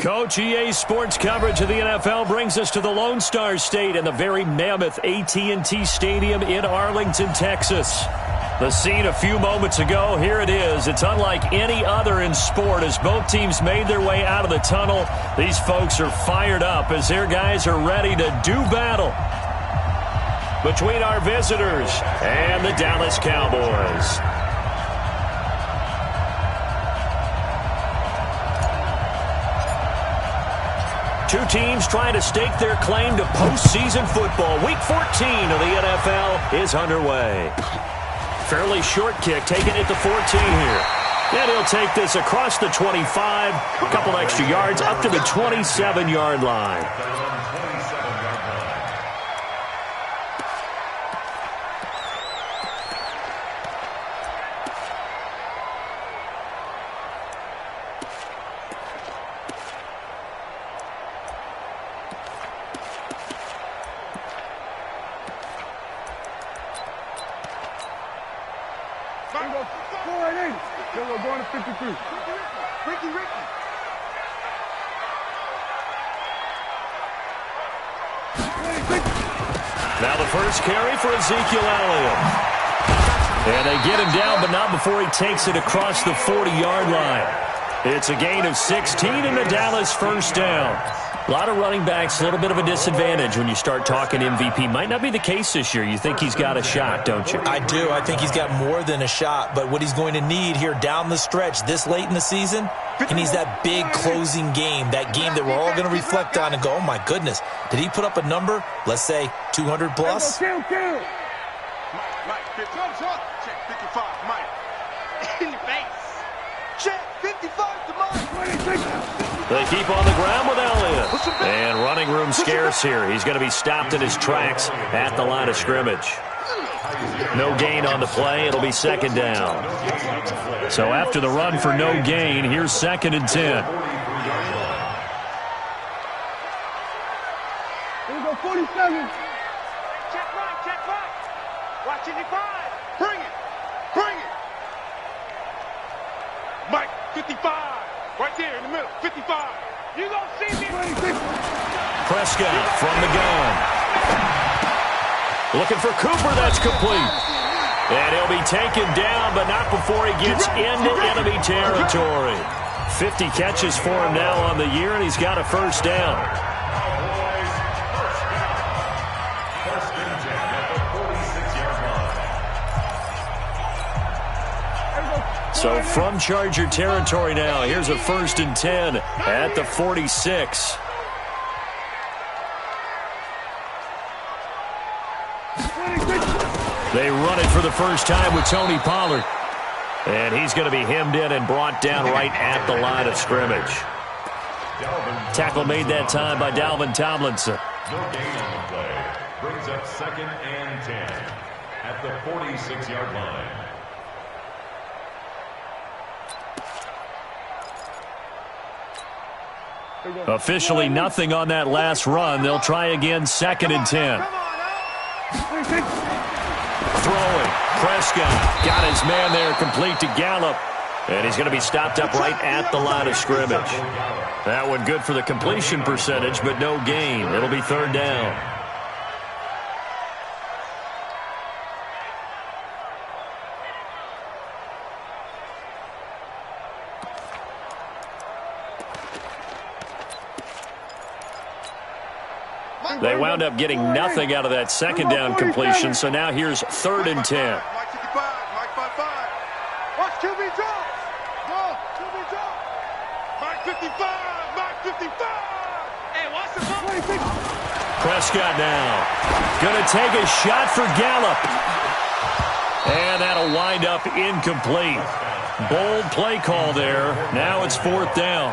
Coach, EA Sports coverage of the NFL brings us to the Lone Star State and the very mammoth AT&T Stadium in Arlington, Texas. The scene a few moments ago, here it is. It's unlike any other in sport as both teams made their way out of the tunnel. These folks are fired up as their guys are ready to do battle between our visitors and the Dallas Cowboys. Two teams trying to stake their claim to postseason football. Week 14 of the NFL is underway. Fairly short kick, taken at the 14 here. And he'll take this across the 25, a couple extra yards, up to the 27-yard line. Now the first carry for Ezekiel Elliott. And they get him down, but not before he takes it across the 40-yard line. It's a gain of 16 and a Dallas first down. A lot of running backs, a little bit of a disadvantage when you start talking MVP. Might not be the case this year. You think he's got a shot, don't you? I do. I think he's got more than a shot. But what he's going to need here down the stretch this late in the season, he needs that big closing game, that game that we're all going to reflect on and go, oh, my goodness, did he put up a number, let's say, 200 plus? Mike, 55, Mike. In your face. Check, 55 to Mike. They keep on the ground with Elliott. And running room scarce here. He's going to be stopped in his tracks at the line of scrimmage. No gain on the play. It'll be second down. So after the run for no gain, here's 2nd and 10. Here we go, 47. Check right. Watch 85. Bring it. Mike, 55. Right there in the middle, 55. You gonna see me? Prescott from the gun. Looking for Cooper, that's complete. And he'll be taken down, but not before he gets into enemy territory. 50 catches for him now on the year, and he's got a first down. So from Charger territory now, here's a 1st and 10 at the 46. They run it for the first time with Tony Pollard. And he's going to be hemmed in and brought down right at the line of scrimmage. Tackle made that time by Dalvin Tomlinson. No gain on the play. Brings up 2nd and 10 at the 46-yard line. Officially nothing on that last run. They'll try again, 2nd and 10. Throwing. Prescott got his man there, complete to Gallup. And he's going to be stopped up right at the line of scrimmage. That one good for the completion percentage, but no gain. It'll be 3rd down. They wound up getting nothing out of that 2nd down completion, so now here's 3rd and 10. Mike 55, Mike 55. Watch QB drop. Go, QB drop. Mike 55, Mike 55. Hey, watch the ball. Prescott now. Going to take a shot for Gallup. And that'll wind up incomplete. Bold play call there. Now it's 4th down.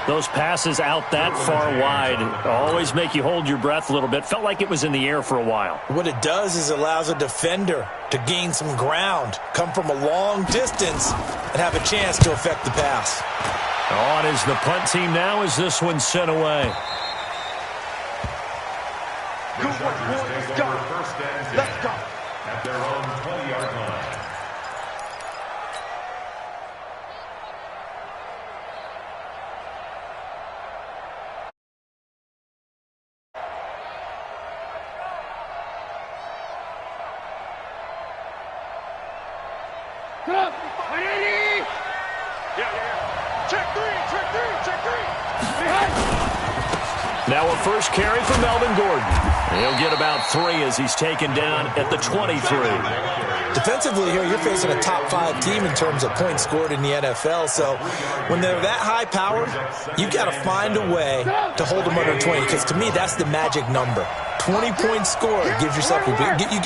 Those passes out that far wide always make you hold your breath a little bit. Felt like it was in the air for a while. What it does is allows a defender to gain some ground, come from a long distance, and have a chance to affect the pass. On is the punt team now as this one's sent away. Good work, boys. Let's go. Let's go. At their own 20-yard line. Check three. Now a first carry for Melvin Gordon. He'll get about 3 as he's taken down at the 23. Defensively here, you're facing a top-5 team in terms of points scored in the NFL. So when they're that high-powered, you've got to find a way to hold them under 20. Because to me, that's the magic number. 20 points scored gives yourself you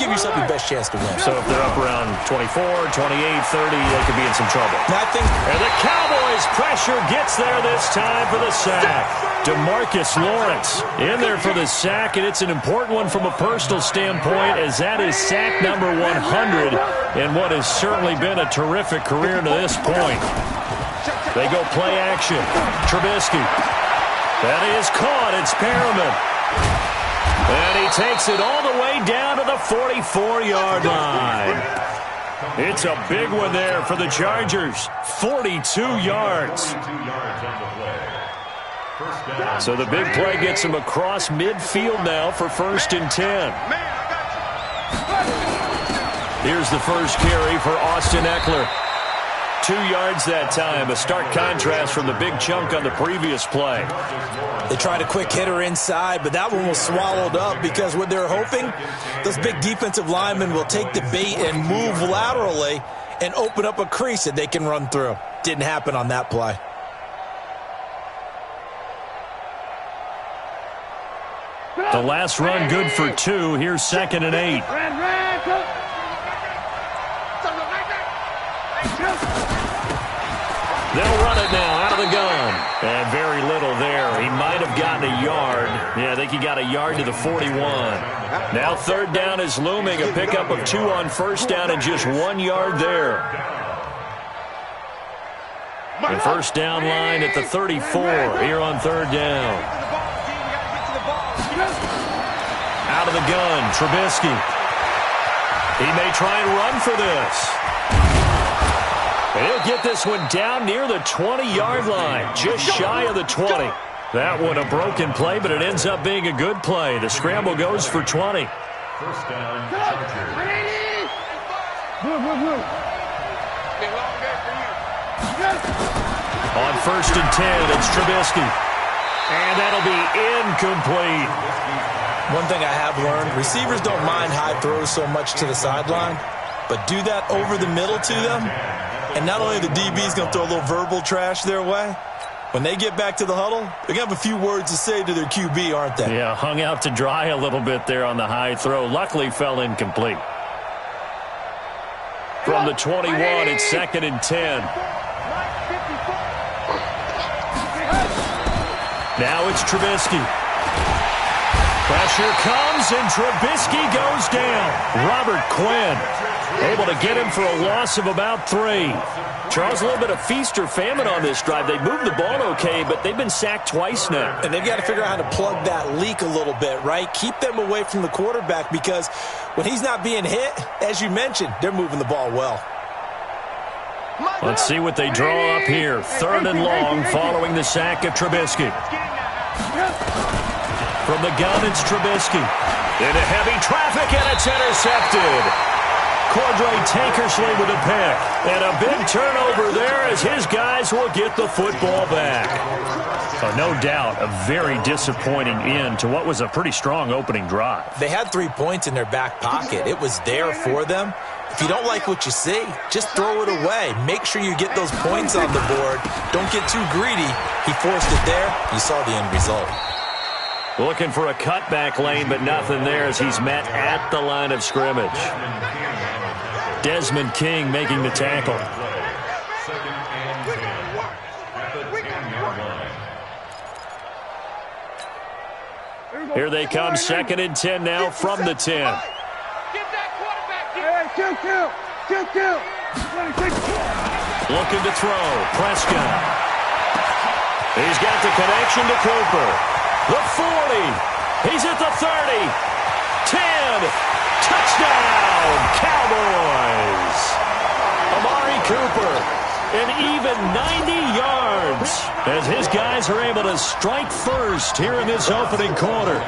give yourself your best chance to win. So if they're up around 24, 28, 30, they could be in some trouble. And the Cowboys pressure gets there this time for the sack. DeMarcus Lawrence in there for the sack, and it's an important one from a personal standpoint, as that is sack number 100 in what has certainly been a terrific career to this point. They go play action. Trubisky. That is caught. It's Perriman. And he takes it all the way down to the 44-yard line. It's a big one there for the Chargers. 42 yards. So the big play gets him across midfield now for 1st and 10. Here's the first carry for Austin Eckler. 2 yards that time, a stark contrast from the big chunk on the previous play. They tried a quick hitter inside, but that one was swallowed up because what they're hoping, those big defensive linemen will take the bait and move laterally and open up a crease that they can run through. Didn't happen on that play. The last run good for 2. Here's 2nd and 8. They'll run it now out of the gun. And very little there. He might have gotten a yard. Yeah, I think he got a yard to the 41. Now 3rd down is looming. A pickup of 2 on 1st down and just 1 yard there. The 1st down line at the 34 here on 3rd down. Out of the gun, Trubisky. He may try and run for this. And he'll get this one down near the 20-yard line, just shy of the 20. That one a broken play, but it ends up being a good play. The scramble goes for 20. 1st down, Chargers. On 1st and 10, it's Trubisky. And that'll be incomplete. One thing I have learned, receivers don't mind high throws so much to the sideline, but do that over the middle to them, and not only the DB's going to throw a little verbal trash their way, when they get back to the huddle, they're going to have a few words to say to their QB, aren't they? Yeah, hung out to dry a little bit there on the high throw. Luckily fell incomplete. From the 21, it's 2nd and 10. Now it's Trubisky. Pressure comes, and Trubisky goes down. Robert Quinn able to get him for a loss of about 3. Charles, a little bit of feast or famine on this drive. They moved the ball okay, but they've been sacked twice now. And they've got to figure out how to plug that leak a little bit, right? Keep them away from the quarterback, because when he's not being hit, as you mentioned, they're moving the ball well. Let's see what they draw up here. 3rd and long following the sack of Trubisky. From the gun, it's Trubisky. Into heavy traffic, and it's intercepted. Cordray Tankersley with a pick. And a big turnover there as his guys will get the football back. Oh, no doubt a very disappointing end to what was a pretty strong opening drive. They had 3 points in their back pocket. It was there for them. If you don't like what you see, just throw it away. Make sure you get those points on the board. Don't get too greedy. He forced it there. You saw the end result. Looking for a cutback lane, but nothing there as he's met at the line of scrimmage. Desmond King making the tackle. 2nd and 10 at the 10-yard line. Here they come, 2nd and 10 now from the 10. Looking to throw. Prescott. He's got the connection to Cooper. The 40. He's at the 30. 10. Touchdown, Cowboys. Amari Cooper, an even 90 yards as his guys are able to strike first here in this opening quarter.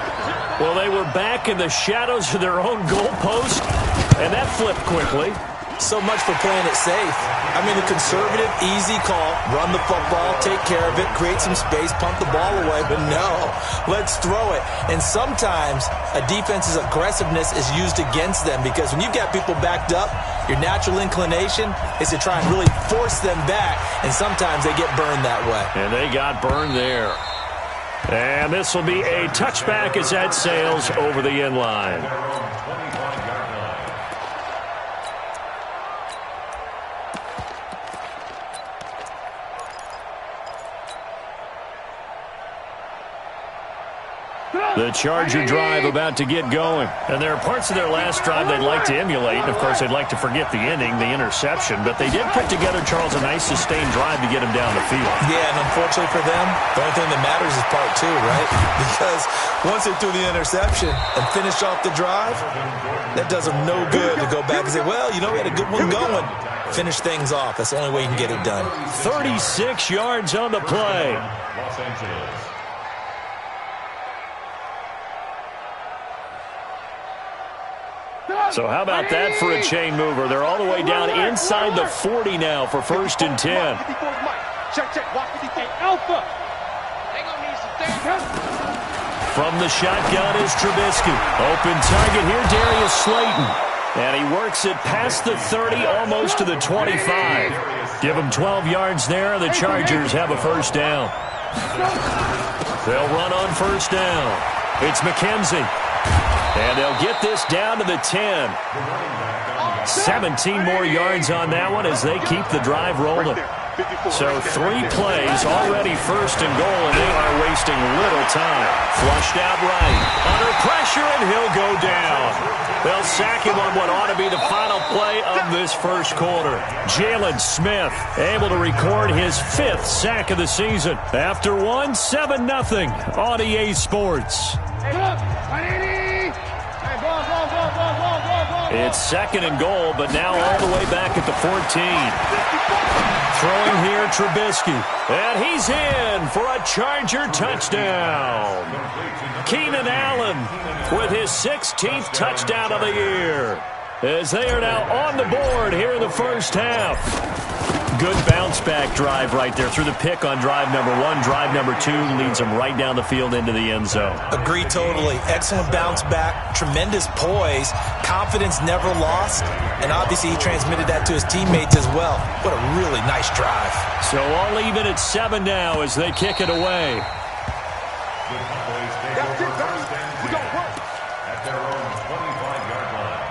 Well, they were back in the shadows of their own goalpost, and that flipped quickly. So much for playing it safe. I mean, the conservative, easy call, run the football, take care of it, create some space, pump the ball away, but no, let's throw it. And sometimes a defense's aggressiveness is used against them because when you've got people backed up, your natural inclination is to try and really force them back, and sometimes they get burned that way. And they got burned there. And this will be a touchback as that sails over the end line. The Charger drive about to get going. And there are parts of their last drive they'd like to emulate. And, of course, they'd like to forget the ending, the interception. But they did put together, Charles, a nice sustained drive to get him down the field. Yeah, and unfortunately for them, the only thing that matters is part two, right? Because once they threw the interception and finished off the drive, that does them no good to go back and say, well, you know, we had a good one going. Finish things off. That's the only way you can get it done. 36 yards on the play. Los Angeles. So how about that for a chain mover? They're all the way down inside the 40 now for 1st and 10. From the shotgun is Trubisky. Open target here, Darius Slayton. And he works it past the 30, almost to the 25. Give him 12 yards there. The Chargers have a 1st down. They'll run on 1st down. It's McKenzie. And they'll get this down to the 10. 17 more yards on that one as they keep the drive rolling. So 3 plays, already 1st and goal, and they are wasting little time. Flushed out right. Under pressure, and he'll go down. They'll sack him on what ought to be the final play of this 1st quarter. Jalen Smith able to record his 5th sack of the season. After one, 7-0 on EA Sports. It's 2nd and goal, but now all the way back at the 14. Throwing here, Trubisky. And he's in for a Charger touchdown. Keenan Allen with his 16th touchdown of the year. As they are now on the board here in the 1st half. Good bounce-back drive right there through the pick on drive number 1. Drive number 2 leads them right down the field into the end zone. Agree totally. Excellent bounce-back, tremendous poise, confidence never lost, and obviously he transmitted that to his teammates as well. What a really nice drive. So all even at 7 now as they kick it away. At their own 25-yard line.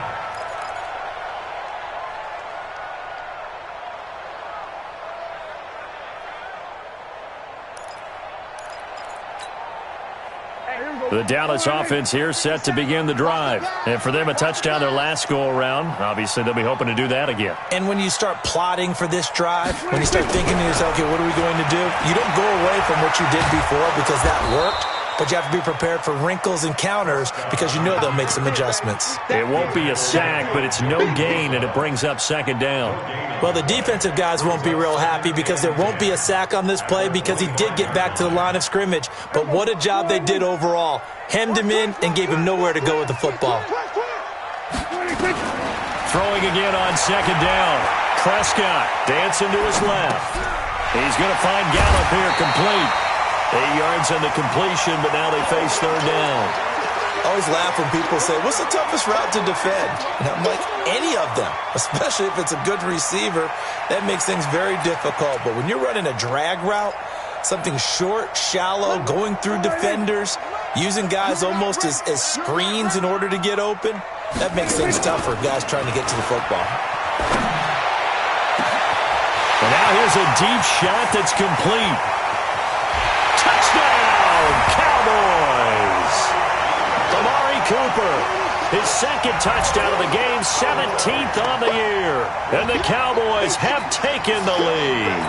The Dallas offense here set to begin the drive. And for them, a touchdown their last go-around. Obviously, they'll be hoping to do that again. And when you start plotting for this drive, when you start thinking to yourself, okay, what are we going to do? You don't go away from what you did before because that worked. But you have to be prepared for wrinkles and counters because you know they'll make some adjustments. It won't be a sack, but it's no gain, and it brings up 2nd down. Well, the defensive guys won't be real happy because there won't be a sack on this play because he did get back to the line of scrimmage. But what a job they did overall. Hemmed him in and gave him nowhere to go with the football. Throwing again on 2nd down. Prescott dancing to his left. He's going to find Gallup here complete. 8 yards on the completion, but now they face 3rd down. I always laugh when people say, what's the toughest route to defend? And I'm like, any of them, especially if it's a good receiver. That makes things very difficult. But when you're running a drag route, something short, shallow, going through defenders, using guys almost as screens in order to get open, that makes things tough for guys trying to get to the football. And now here's a deep shot that's complete. Touchdown, Cowboys! Amari Cooper, his 2nd touchdown of the game, 17th on the year. And the Cowboys have taken the lead.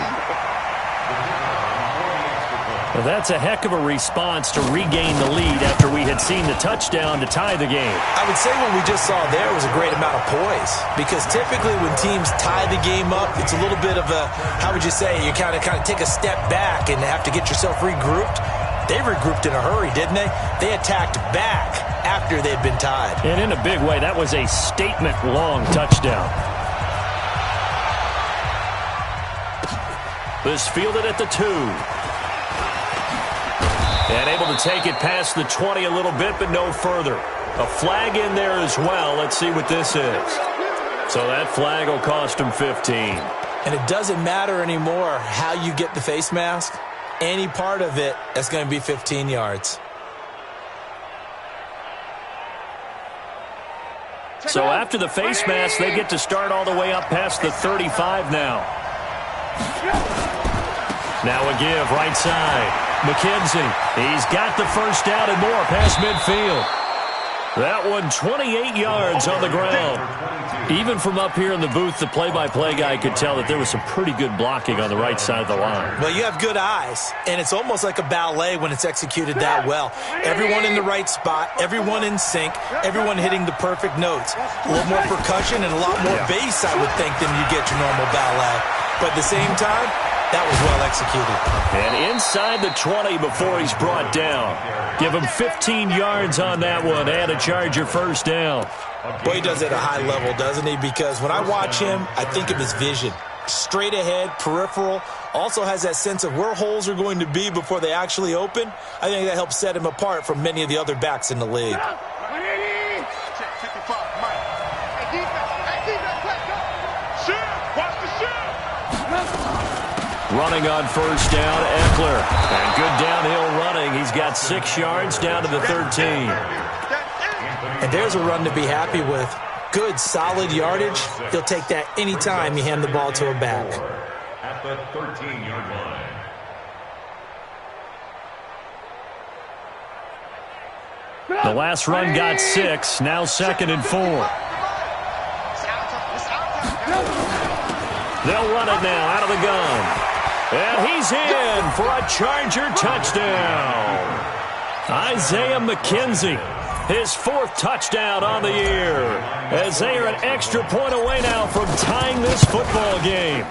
Well, that's a heck of a response to regain the lead after we had seen the touchdown to tie the game. I would say what we just saw there was a great amount of poise because typically when teams tie the game up, it's a little bit of a, how would you say, you kind of take a step back and have to get yourself regrouped. They regrouped in a hurry, didn't they? They attacked back after they'd been tied. And in a big way, that was a statement-long touchdown. This fielded at the 2. And able to take it past the 20 a little bit, but no further. A flag in there as well. Let's see what this is. So that flag will cost him 15. And it doesn't matter anymore how you get the face mask. Any part of it, that's going to be 15 yards. So after the face mask, they get to start all the way up past the 35 now. Now a give, right side. McKenzie, he's got the first down and more past midfield. That one 28 yards on the ground. Even from up here in the booth, the play-by-play guy could tell that there was some pretty good blocking on the right side of the line. Well, you have good eyes, and it's almost like a ballet when it's executed that well. Everyone in the right spot, everyone in sync, everyone hitting the perfect notes. A little more percussion and a lot more bass, I would think, than you get your normal ballet. But at the same time, that was well executed. And inside the 20 before he's brought down. Give him 15 yards on that one and a Charger first down. Boy, he does it at a high level, doesn't he? Because when I watch him, I think of his vision. Straight ahead, peripheral. Also has that sense of where holes are going to be before they actually open. I think that helps set him apart from many of the other backs in the league. Running on first down, Eckler. And good downhill running. He's got 6 yards down to the 13. And there's a run to be happy with. Good, solid yardage. He'll take that anytime you hand the ball to a back. At the 13-yard line. The last run got 6. Now 2nd and 4. They'll run it now out of the gun. And he's in for a Charger touchdown. Isaiah McKenzie, his 4th touchdown on the year, as they are an extra point away now from tying this football game.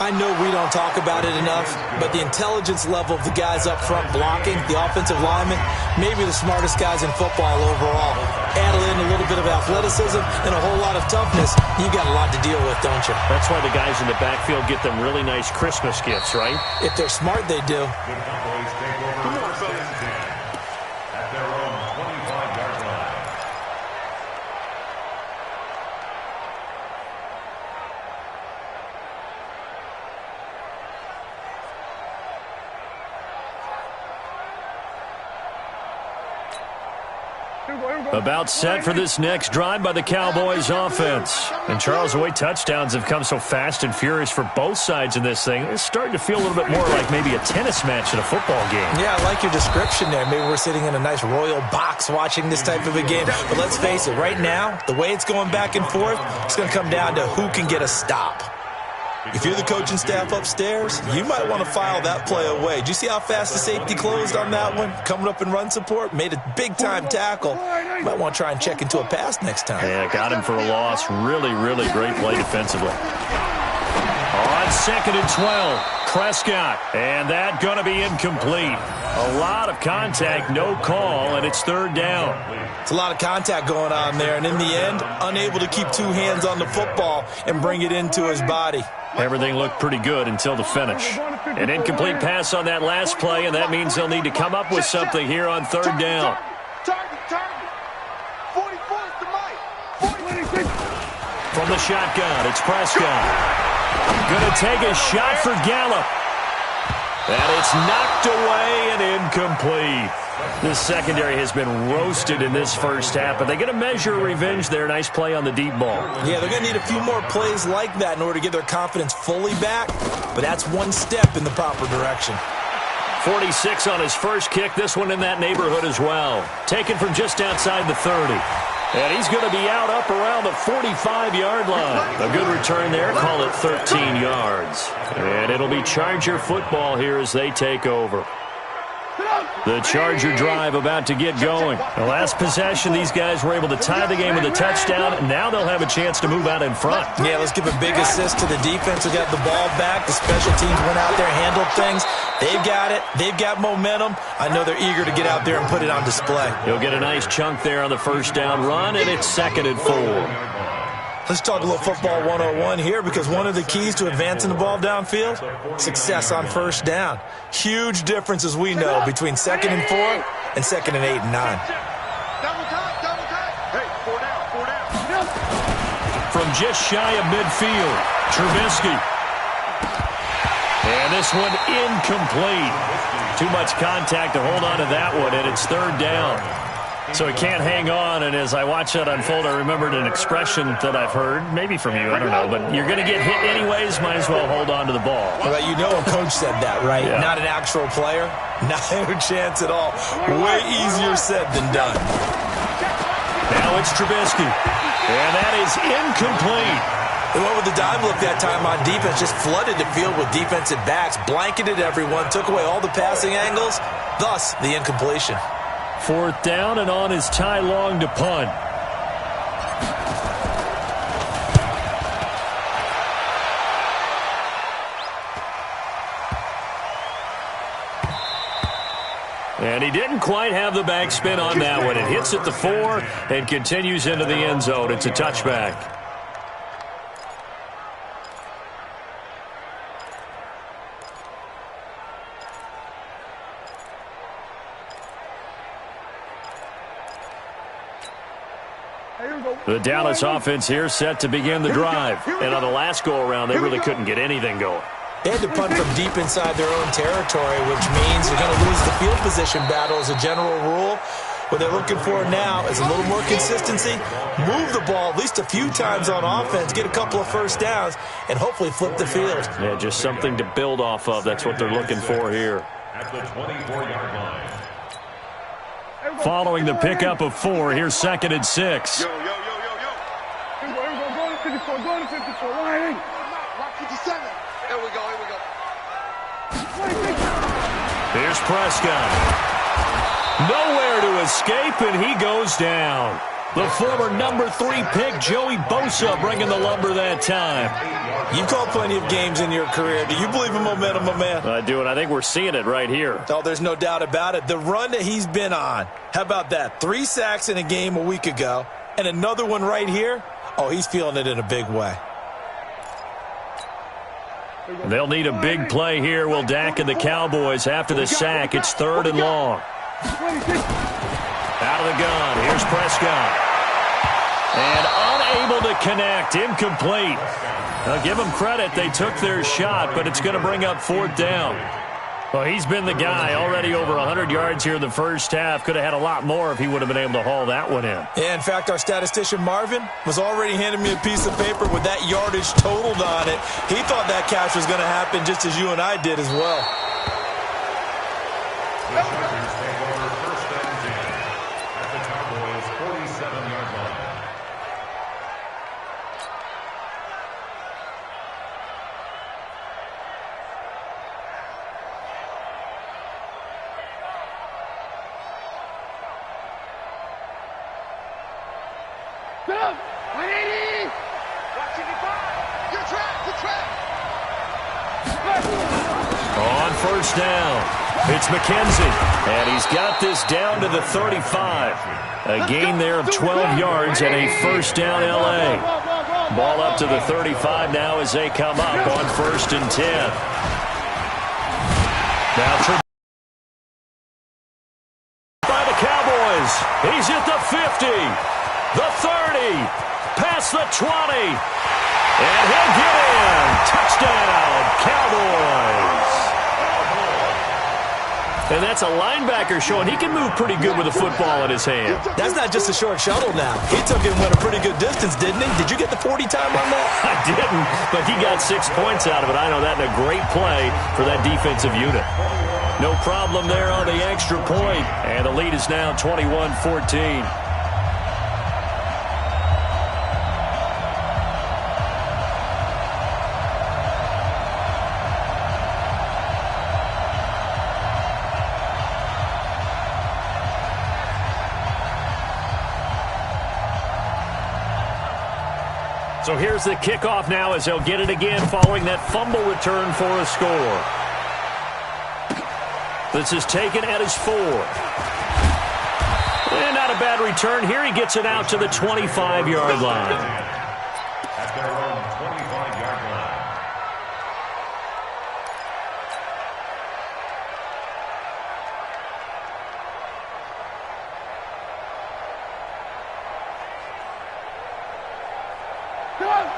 I know we don't talk about it enough, but the intelligence level of the guys up front blocking, the offensive linemen, maybe the smartest guys in football overall. Add in a little bit of athleticism and a whole lot of toughness, you got a lot to deal with, don't you? That's why the guys in the backfield get them really nice Christmas gifts, right? If they're smart, they do. The Cowboys take over 4th and 10 at their own 25-yard line. About set for this next drive by the Cowboys offense. And Charles, the way touchdowns have come so fast and furious for both sides in this thing, it's starting to feel a little bit more like maybe a tennis match in a football game. Yeah, I like your description there. Maybe we're sitting in a nice royal box watching this type of a game. But let's face it, right now, the way it's going back and forth, it's going to come down to who can get a stop. If you're the coaching staff upstairs, you might want to file that play away. Did you see how fast the safety closed on that one? Coming up in run support, made a big-time tackle. You might want to try and check into a pass next time. Yeah, got him for a loss. Really, really great play defensively. On 2nd and 12, Prescott. And that going to be incomplete. A lot of contact, no call, and it's 3rd down. It's a lot of contact going on there, and in the end, unable to keep 2 hands on the football and bring it into his body. Everything looked pretty good until the finish. An incomplete pass on that last play, and that means they'll need to come up with something here on 3rd down. From the shotgun, it's Prescott. Going to take a shot for Gallup. And it's knocked away and incomplete. This secondary has been roasted in this first half, but they're going to measure revenge there. Nice play on the deep ball. Yeah, they're going to need a few more plays like that in order to get their confidence fully back, but that's one step in the proper direction. 46 on his first kick. This one in that neighborhood as well. Taken from just outside the 30. And he's going to be out up around the 45-yard line. A good return there. Call it 13 yards. And it'll be Charger football here as they take over. The Charger drive about to get going. The last possession, these guys were able to tie the game with a touchdown. Now they'll have a chance to move out in front. Yeah, let's give a big assist to the defense who got the ball back. The special teams went out there, handled things. They've got it. They've got momentum. I know they're eager to get out there and put it on display. He'll get a nice chunk there on the first down run, and it's 2nd and 4. Let's talk a little football 101 here, because one of the keys to advancing the ball downfield, success on first down. Huge difference, as we know, between 2nd and 4 and 2nd and 8 and 9. Double time. Hey, 4 down. From just shy of midfield, Trubisky. And this one incomplete. Too much contact to hold on to that one, and it's 3rd down. So he can't hang on, and as I watch that unfold, I remembered an expression that I've heard, maybe from you, I don't know, but you're going to get hit anyways, might as well hold on to the ball. Well, you know a coach said that, right? Yeah. Not an actual player. Not a chance at all. Way easier said than done. Now it's Trubisky, and that is incomplete. They went with the dime look that time on defense, just flooded the field with defensive backs, blanketed everyone, took away all the passing angles, thus the incompletion. 4th down, and on is Ty Long to punt. And he didn't quite have the backspin on that one. It hits at the 4 and continues into the end zone. It's a touchback. The Dallas offense here set to begin the drive. And on the last go-around, they really couldn't get anything going. They had to punt from deep inside their own territory, which means they're going to lose the field position battle as a general rule. What they're looking for now is a little more consistency, move the ball at least a few times on offense, get a couple of first downs, and hopefully flip the field. Yeah, just something to build off of. That's what they're looking for here. At the 24-yard line. Following the pickup of 4, here's 2nd and 6. Yo. Here we go, go to 54, line. Lock 57. Here we go. Here's Prescott. Nowhere to escape, and he goes down. The former number 3 pick, Joey Bosa, bringing the lumber that time. You've called plenty of games in your career. Do you believe in momentum, my man? I do, and I think we're seeing it right here. Oh, there's no doubt about it. The run that he's been on. How about that? 3 sacks in a game a week ago, and another one right here. Oh, he's feeling it in a big way. They'll need a big play here, will Dak and the Cowboys. After the sack, it's 3rd and long. Out of the gun, here's Prescott. And unable to connect, incomplete. Now, give them credit, they took their shot, but it's going to bring up 4th down. Well, he's been the guy, already over 100 yards here in the first half. Could have had a lot more if he would have been able to haul that one in. Yeah, in fact, our statistician Marvin was already handing me a piece of paper with that yardage totaled on it. He thought that catch was going to happen just as you and I did as well. The Chargers take over 1st and 10 at the Cowboys' 47-yard line. Good 180. Lock 55. Good track. On 1st down, it's McKenzie, and he's got this down to the 35. A gain there of 12 yards and a 1st down L.A. Ball up to the 35 now as they come up on 1st and 10. Now by the Cowboys. He's at the 50, the 30, past the 20. And he'll get in. Touchdown, Cowboys. And that's a linebacker showing he can move pretty good with a football in his hand. That's not just a short shuttle now. He took it and went a pretty good distance, didn't he? Did you get the 40 time on that? I didn't, but he got 6 points out of it. I know that in a great play for that defensive unit. No problem there on the extra point. And the lead is now 21-14. So here's the kickoff now as they'll get it again following that fumble return for a score. This is taken at his 4. And not a bad return here. He gets it out to the 25-yard line.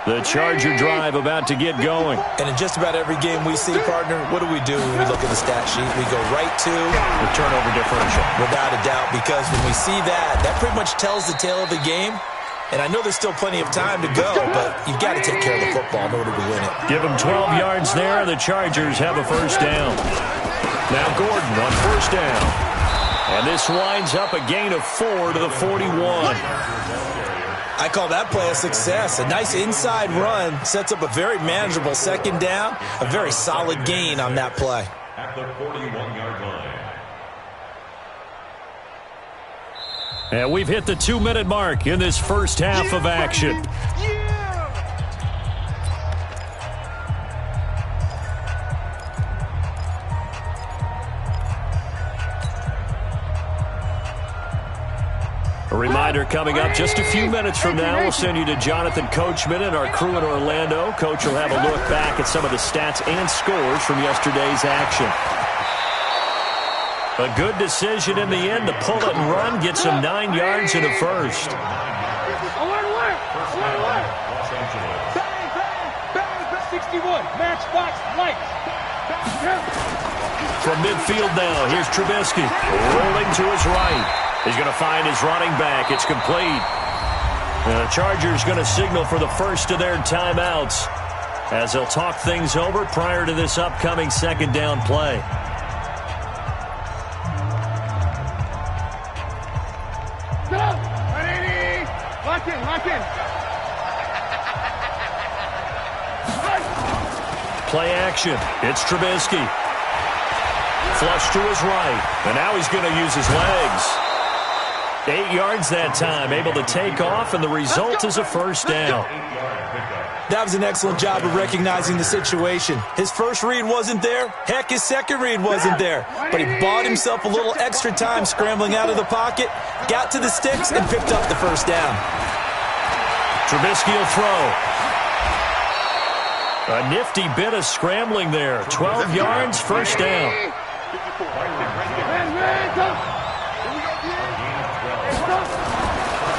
The Charger drive about to get going. And in just about every game we see, partner, what do we do when we look at the stat sheet? We go right to the turnover differential. Without a doubt, because when we see that, that pretty much tells the tale of the game. And I know there's still plenty of time to go, but you've got to take care of the football in order to win it. Give them 12 yards there. The Chargers have a first down. Now Gordon on first down. And this winds up a gain of 4 to the 41. I call that play a success. A nice inside run sets up a very manageable second down. A very solid gain on that play. At the 41-yard line. And we've hit the 2-minute mark in this first half of action. A reminder coming up just a few minutes from now, we'll send you to Jonathan Coachman and our crew in Orlando. Coach will have a look back at some of the stats and scores from yesterday's action. A good decision in the end to pull it and run, get some 9 yards and a first. Bang, 61, matchbox lights. From midfield now, here's Trubisky. Rolling to his right. He's going to find his running back. It's complete. The Chargers going to signal for the first of their timeouts as they'll talk things over prior to this upcoming second down play. Lock in, lock in. Play action. It's Trubisky. Flush to his right. And now he's going to use his legs. 8 yards that time, able to take off, and the result is a first down. That was an excellent job of recognizing the situation. His first read wasn't there. Heck, his second read wasn't there. But he bought himself a little extra time scrambling out of the pocket, got to the sticks, and picked up the first down. Trubisky will throw. A nifty bit of scrambling there. 12 yards, first down.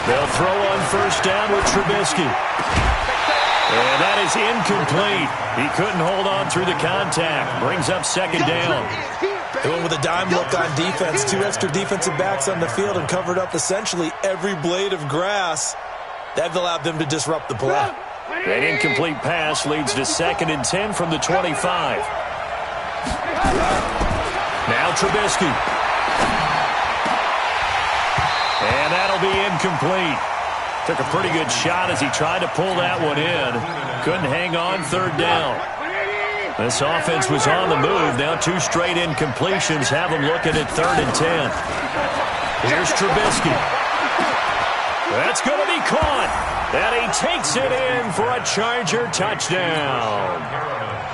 They'll throw on first down with Trubisky. And that is incomplete. He couldn't hold on through the contact. Brings up second down. They went with a dime look on defense. 2 extra defensive backs on the field and covered up essentially every blade of grass. That allowed them to disrupt the play. That incomplete pass leads to 2nd and 10 from the 25. Now Trubisky. And that'll be incomplete. Took a pretty good shot as he tried to pull that one in. Couldn't hang on, third down. This offense was on the move. Now 2 straight incompletions have them looking at 3rd and 10. Here's Trubisky. That's going to be caught. And he takes it in for a Charger touchdown.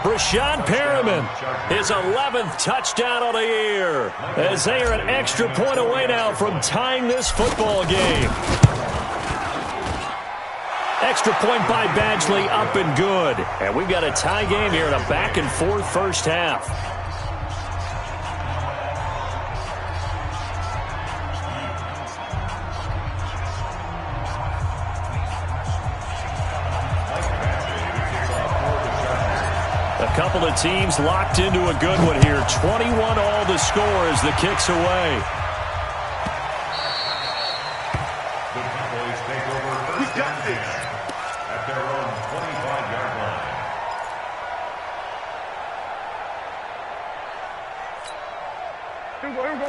Brashad Perriman, his 11th touchdown of the year, as they are an extra point away now from tying this football game. Extra point by Badgley, up and good. And we've got a tie game here in a back-and-forth first half. A couple of teams locked into a good one here. 21 all the score as the kick's away. We got this. At their own 25-yard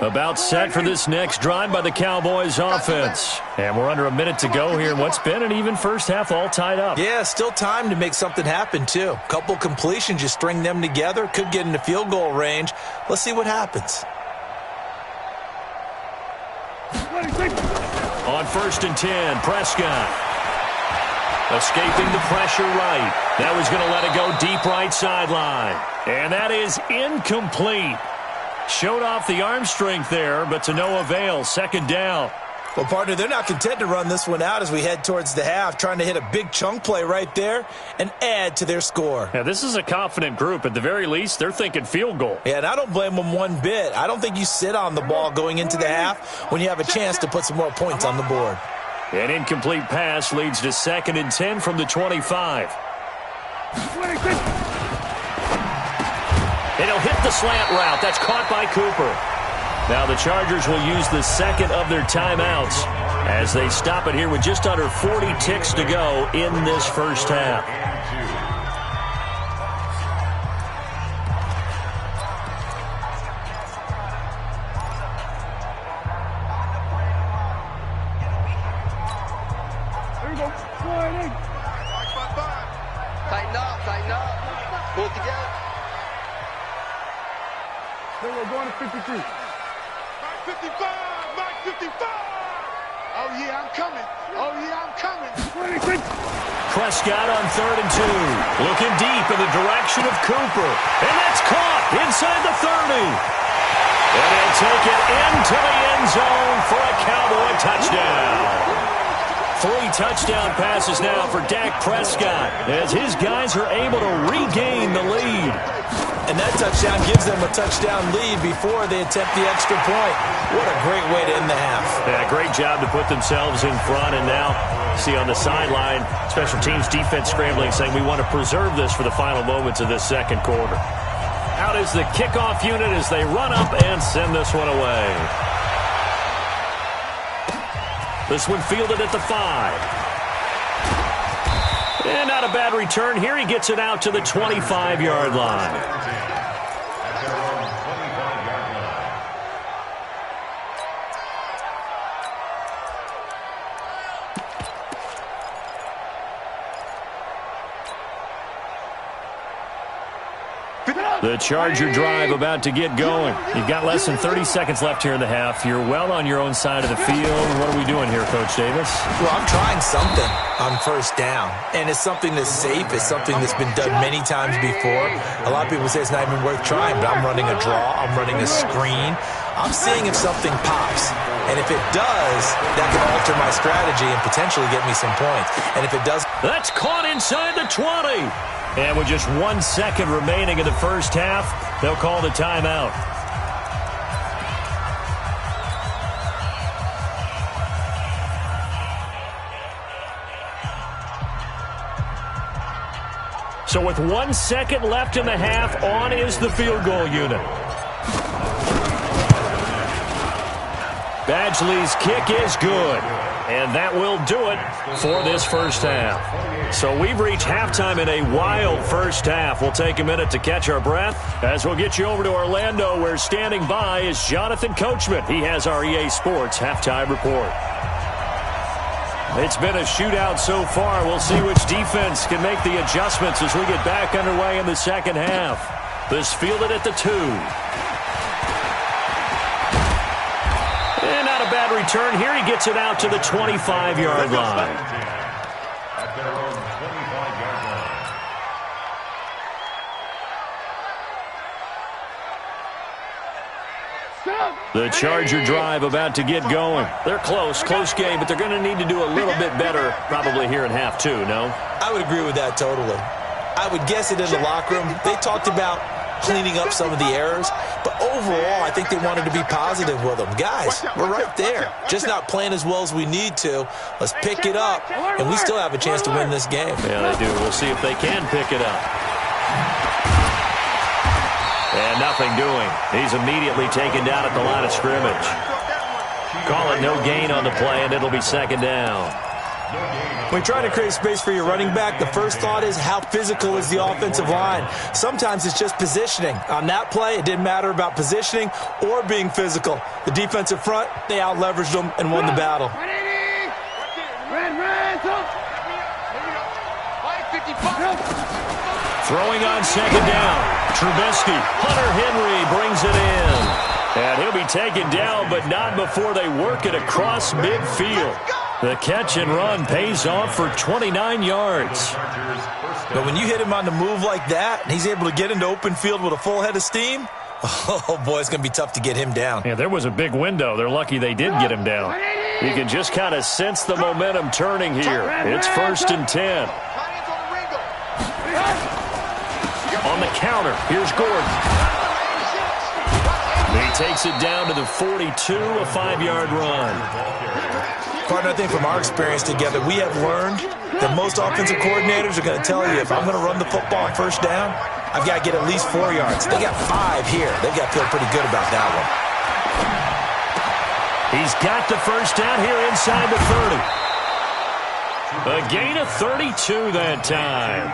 line. About set for this next drive by the Cowboys offense. And we're under a minute to go here in what's been an even first half, all tied up. Yeah, still time to make something happen, too. Couple completions, you string them together, could get into field goal range. Let's see what happens. On 1st and 10, Prescott. Escaping the pressure right. That was going to let it go deep right sideline. And that is incomplete. Showed off the arm strength there, but to no avail. Second down. Well, partner, they're not content to run this one out as we head towards the half, trying to hit a big chunk play right there and add to their score. Yeah, this is a confident group. At the very least, they're thinking field goal. Yeah, and I don't blame them one bit. I don't think you sit on the ball going into the half when you have a chance to put some more points on the board. An incomplete pass leads to 2nd and 10 from the 25. And he'll hit the slant route. That's caught by Cooper. Now the Chargers will use the second of their timeouts as they stop it here with just under 40 ticks to go in this first half. Tighten up. Pull it together. Then we're going to 53. Mike 55! Mike 55! Oh, yeah, I'm coming. 26. Prescott on 3rd and 2. Looking deep in the direction of Cooper. And that's caught inside the 30. And he'll take it into the end zone for a Cowboy touchdown. 3 touchdown passes now for Dak Prescott as his guys are able to regain the lead. And that touchdown gives them a touchdown lead before they attempt the extra point. What a great way to end the half. Yeah, great job to put themselves in front. And now, see on the sideline, special teams defense scrambling, saying we want to preserve this for the final moments of this second quarter. Out is the kickoff unit as they run up and send this one away. This one fielded at the 5. And not a bad return here. He gets it out to the 25-yard line. The Charger drive about to get going. You've got less than 30 seconds left here in the half. You're well on your own side of the field. What are we doing here, Coach Davis? Well, I'm trying something on first down, and it's something that's safe. It's something that's been done many times before. A lot of people say it's not even worth trying, but I'm running a draw. I'm running a screen. I'm seeing if something pops. And if it does, that can alter my strategy and potentially get me some points. And if it does... That's caught inside the 20. And with just 1 second remaining in the first half, they'll call the timeout. So with 1 second left in the half, on is the field goal unit. Badgley's kick is good. And that will do it for this first half. So we've reached halftime in a wild first half. We'll take a minute to catch our breath as we'll get you over to Orlando, where standing by is Jonathan Coachman. He has our EA Sports halftime report. It's been a shootout so far. We'll see which defense can make the adjustments as we get back underway in the second half. This fielded at the 2. And not a bad return here. He gets it out to the 25-yard line. At their own 25-yard line. The Charger drive about to get going. They're close game, but they're going to need to do a little bit better probably here in half 2, no? I would agree with that totally. I would guess it in the locker room. They talked about cleaning up some of the errors, but overall, I think they wanted to be positive with them. Guys, we're right there. Just not playing as well as we need to. Let's pick it up, and we still have a chance to win this game. Yeah, they do. We'll see if they can pick it up. And nothing doing. He's immediately taken down at the line of scrimmage. Call it no gain on the play, and it'll be second down. When you're trying to create space for your running back, the first thought is how physical is the offensive line. Sometimes it's just positioning. On that play, it didn't matter about positioning or being physical. The defensive front, they out-leveraged them and won the battle. Throwing on second down. Trubisky. Hunter Henry brings it in. And he'll be taken down, but not before they work it across midfield. The catch and run pays off for 29 yards. But when you hit him on the move like that, and he's able to get into open field with a full head of steam, oh, boy, it's going to be tough to get him down. Yeah, there was a big window. They're lucky they did get him down. You can just kind of sense the momentum turning here. It's 1st and 10. On the counter, here's Gordon. He takes it down to the 42, a 5-yard run. Partner, I think from our experience together, we have learned that most offensive coordinators are going to tell you, if I'm going to run the football on first down, I've got to get at least 4 yards. They got 5 here. They've got to feel pretty good about that one. He's got the first down here inside the 30. A gain of 32 that time.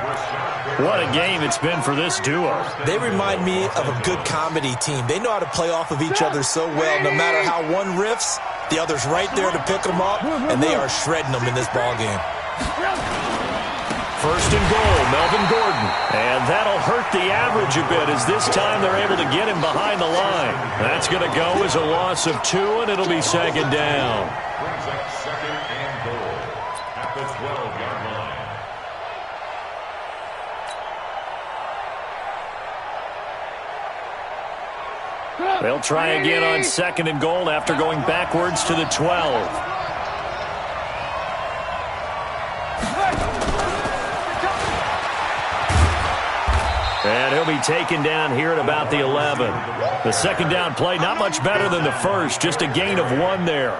What a game it's been for this duo. They remind me of a good comedy team. They know how to play off of each other so well. No matter how one riffs, the other's right there to pick them up, and they are shredding them in this ball game. First and goal, Melvin Gordon. And that'll hurt the average a bit as this time they're able to get him behind the line. That's going to go as a loss of 2, and it'll be second down. Brings up second and goal at the 12-yard line. They'll try again on second and goal after going backwards to the 12. And he'll be taken down here at about the 11. The second down play, not much better than the first, just a gain of 1 there.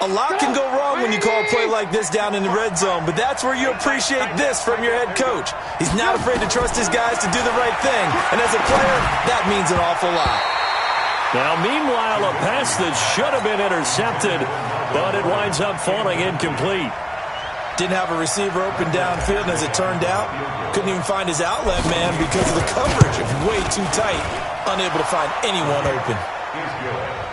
A lot can go wrong when you call a play like this down in the red zone, but that's where you appreciate this from your head coach. He's not afraid to trust his guys to do the right thing, and as a player, that means an awful lot. Now, meanwhile, a pass that should have been intercepted, but it winds up falling incomplete. Didn't have a receiver open downfield, and as it turned out, couldn't even find his outlet man because of the coverage. Way too tight, unable to find anyone open.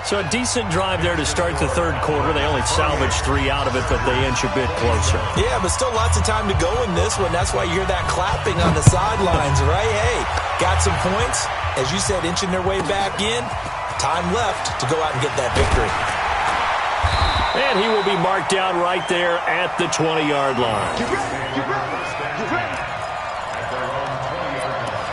So a decent drive there to start the third quarter. They only salvaged 3 out of it, but they inch a bit closer. Yeah, but still lots of time to go in this one. That's why you hear that clapping on the sidelines, right? Hey, got some points. As you said, inching their way back in. Time left to go out and get that victory. And he will be marked down right there at the 20-yard line. Get ready, get ready, get ready. At their own 20-yard line.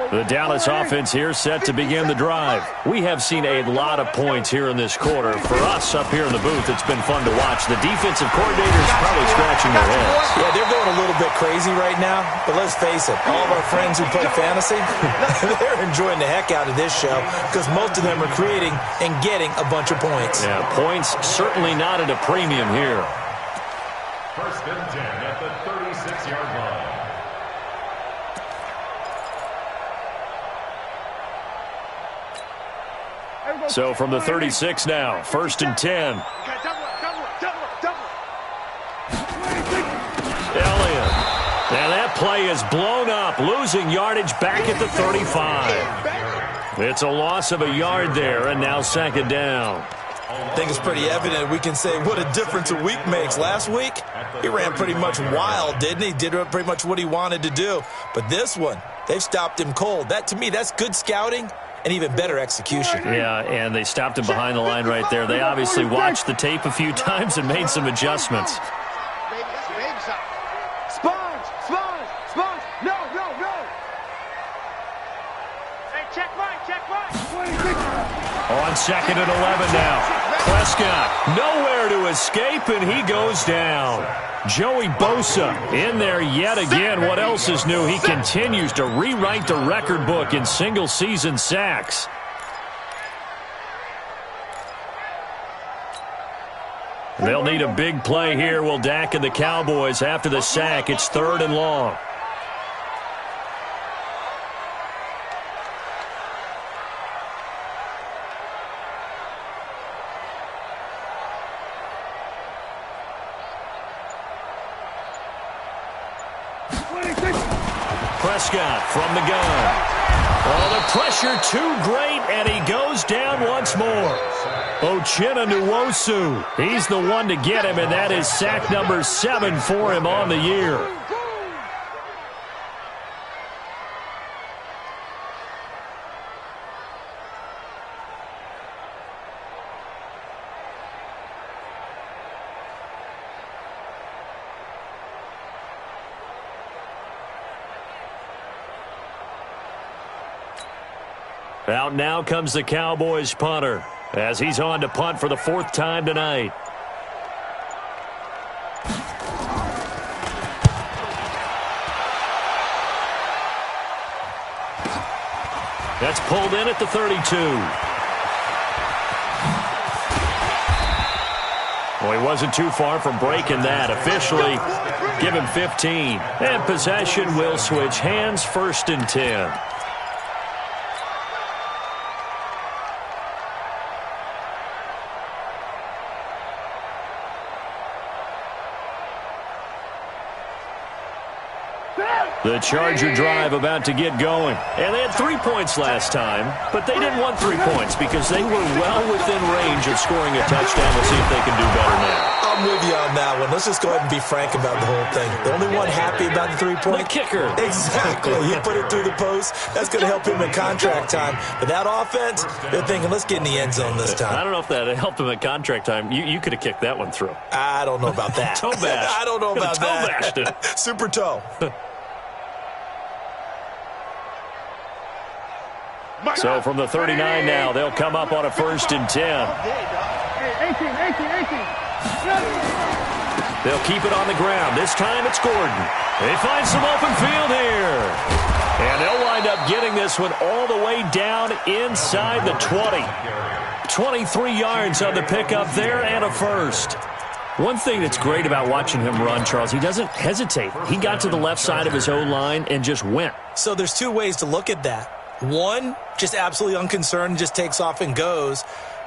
The Dallas offense here set to begin the drive. We have seen a lot of points here in this quarter. For us up here in the booth, it's been fun to watch. The defensive coordinators probably scratching their heads. Yeah, they're going a little bit crazy right now, but let's face it, all of our friends who play fantasy, they're enjoying the heck out of this show because most of them are creating and getting a bunch of points. Yeah, points certainly not at a premium here. First and 10 at the 36-yard line. So from the 36 now, first and 10. Okay, double it. Elliott. And that play is blown up, losing yardage back at the 35. It's a loss of a yard there, and now second down. I think it's pretty evident we can say what a difference a week makes. Last week, he ran pretty much wild, didn't he? Did pretty much what he wanted to do. But this one, they've stopped him cold. That, to me, that's good scouting and even better execution. Yeah, and they stopped him behind the line right there. They obviously watched the tape a few times and made some adjustments. Baby, that's baby shot. Sponge. No. Hey, check right. On second and 11 now. Prescott nowhere to escape, and he goes down. Joey Bosa in there yet again. What else is new? He continues to rewrite the record book in single-season sacks. They'll need a big play here, will Dak and the Cowboys. After the sack, it's third and long. Prescott from the gun. Oh, the pressure too great, and he goes down once more. Uchenna Nwosu, he's the one to get him, and that is sack number 7 for him on the year. Out now comes the Cowboys punter as he's on to punt for the 4th time tonight. That's pulled in at the 32. Well, he wasn't too far from breaking that. Officially, give him 15. And possession will switch hands, 1st and 10. The Charger drive about to get going. And they had 3 points last time, but they didn't want 3 points because they were well within range of scoring a touchdown. We'll see if they can do better now. I'm with you on that one. Let's just go ahead and be frank about the whole thing. The only one happy about the 3-point? The kicker. Exactly. He put it through the post. That's going to help him in contract time. But that offense, they're thinking, let's get in the end zone this time. I don't know if that helped him at contract time. You could have kicked that one through. I don't know about that. Toe bash. I don't know about toe that. Toe bashed it. Super toe. So from the 39 now, they'll come up on a 1st and 10. 18. They'll keep it on the ground. This time it's Gordon. They find some open field here. And they'll wind up getting this one all the way down inside the 20. 23 yards on the pickup there and a 1st. One thing that's great about watching him run, Charles, he doesn't hesitate. He got to the left side of his O-line and just went. So there's 2 ways to look at that. One, just absolutely unconcerned, just takes off and goes.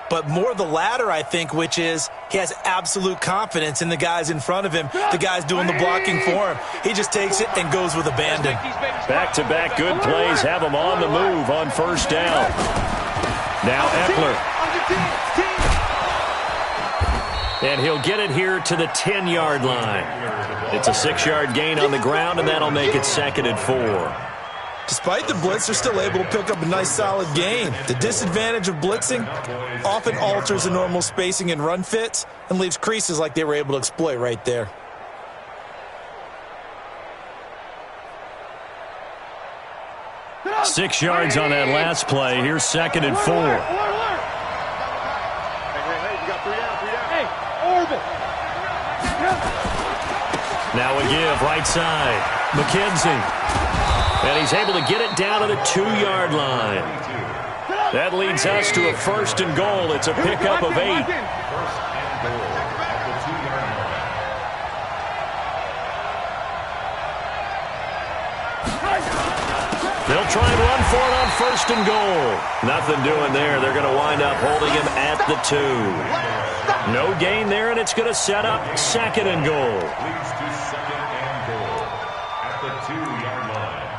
But more the latter, I think, which is he has absolute confidence in the guys in front of him, the guys doing the blocking for him. He just takes it and goes with abandon. Back-to-back good plays have him on the move on 1st down. Now Eckler. And he'll get it here to the 10-yard line. It's a 6-yard gain on the ground, and that'll make it 2nd and 4. Despite the blitz, they're still able to pick up a nice, solid gain. The disadvantage of blitzing often alters the normal spacing and run fits and leaves creases like they were able to exploit right there. Six yards on that last play. Here's 2nd and 4. Hey, you got 3 down. Hey, Orville. Now a give, right side. McKenzie. And he's able to get it down to the 2-yard line. That leads us to a 1st and goal. It's a pickup of 8. They'll try and run for it on 1st and goal. Nothing doing there. They're going to wind up holding him at the 2. No gain there, and it's going to set up 2nd and goal. Leads to 2nd and goal at the 2-yard line.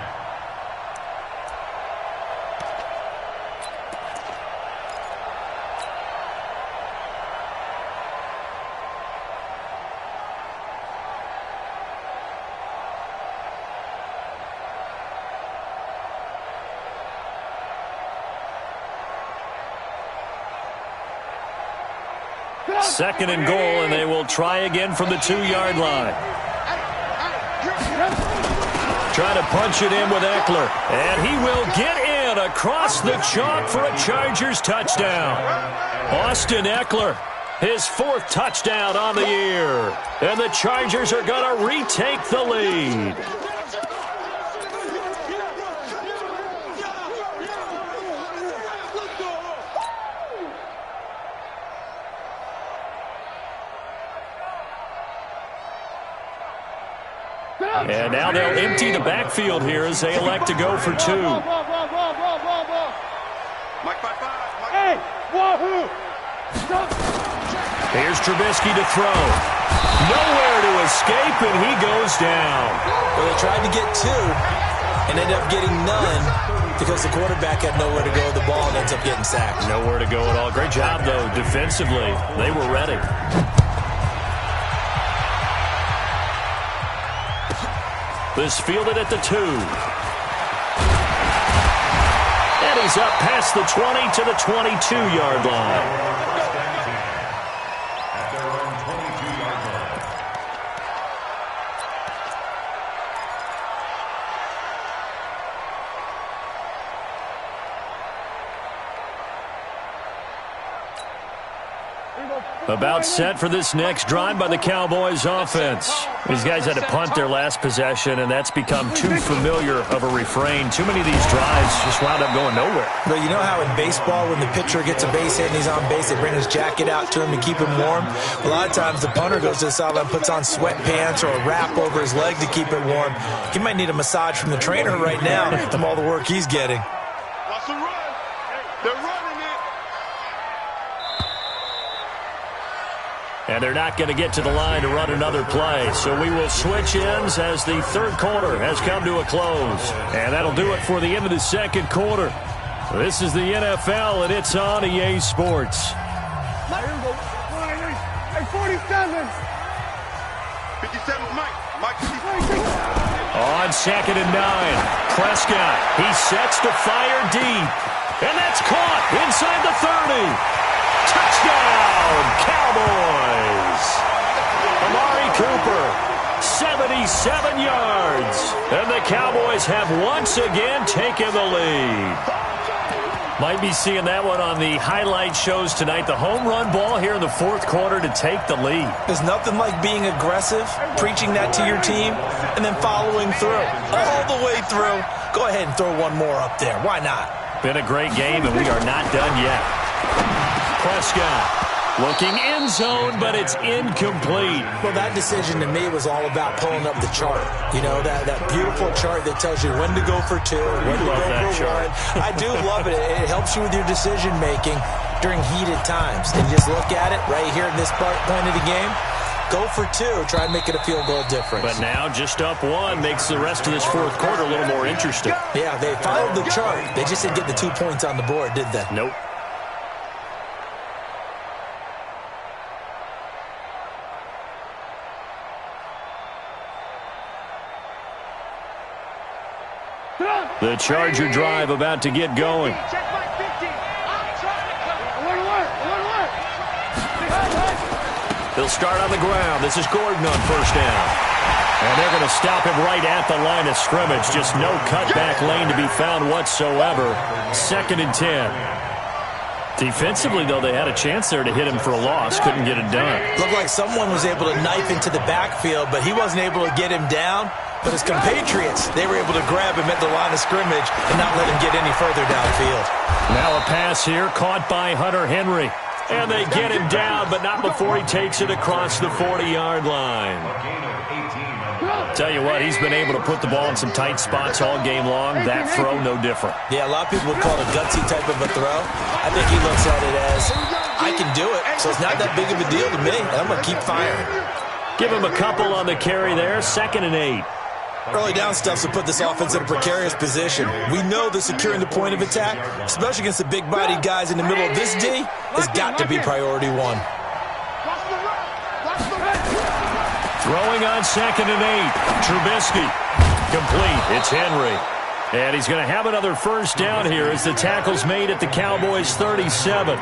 Second and goal, and they will try again from the 2-yard line. Try to punch it in with Eckler, and he will get in across the chalk for a Chargers touchdown. Austin Eckler, his 4th touchdown on the year, and the Chargers are going to retake the lead. And now they'll empty the backfield here as they elect to go for 2. Hey, wahoo! Here's Trubisky to throw. Nowhere to escape, and he goes down. Well, they tried to get 2 and ended up getting none because the quarterback had nowhere to go with the ball and ends up getting sacked. Nowhere to go at all. Great job, though, defensively. They were ready. This fielded at the 2. And he's up past the 20 to the 22-yard line. At their own 22-yard line. Here you go, About set for this next drive by the Cowboys offense. These guys had to punt their last possession, and that's become too familiar of a refrain. Too many of these drives just wound up going nowhere. But you know how in baseball, when the pitcher gets a base hit and he's on base, they bring his jacket out to him to keep him warm? A lot of times the punter goes to the sideline, puts on sweatpants or a wrap over his leg to keep it warm. He might need a massage from the trainer right now from all the work he's getting. Watch the run. They're running it. And they're not going to get to the line to run another play. So we will switch ends as the third quarter has come to a close. And that'll do it for the end of the second quarter. This is the NFL, and it's on EA Sports. Hey, 47. 57 Mike. Mike 57. On 2nd and 9, Prescott, he sets to fire deep. And that's caught inside the 30. Touchdown, Cowboys! Amari Cooper, 77 yards. And the Cowboys have once again taken the lead. Might be seeing that one on the highlight shows tonight. The home run ball here in the fourth quarter to take the lead. There's nothing like being aggressive, preaching that to your team, and then following through. All the way through. Go ahead and throw one more up there. Why not? Been a great game, and we are not done yet. Prescott looking end zone, but it's incomplete. Well, that decision to me was all about pulling up the chart. You know, that beautiful chart that tells you when to go for two, when to go for one. I do love it. It helps you with your decision-making during heated times. And just look at it right here in this point of the game. Go for two. Try and make it a field goal difference. But now just up one makes the rest of this fourth quarter a little more interesting. Yeah, they followed the chart. They just didn't get the 2 points on the board, did they? Nope. The Charger drive about to get going. They'll start on the ground. This is Gordon on first down. And they're going to stop him right at the line of scrimmage. Just no cutback lane to be found whatsoever. 2nd and 10. Defensively, though, they had a chance there to hit him for a loss. Couldn't get it done. Looked like someone was able to knife into the backfield, but he wasn't able to get him down. But his compatriots, they were able to grab him at the line of scrimmage and not let him get any further downfield. Now a pass here caught by Hunter Henry. And they get him down, but not before he takes it across the 40-yard line. Tell you what, he's been able to put the ball in some tight spots all game long. That throw, no different. Yeah, a lot of people would call it a gutsy type of a throw. I think he looks at it as, I can do it, so it's not that big of a deal to me. I'm going to keep firing. Give him a couple on the carry there. 2nd and 8. Early down stuff to put this offense in a precarious position. We know that securing the point of attack, especially against the big-bodied guys in the middle of this D, has got to be priority one. Throwing on 2nd and 8. Trubisky. Complete. It's Henry. And he's going to have another first down here as the tackle's made at the Cowboys' 37.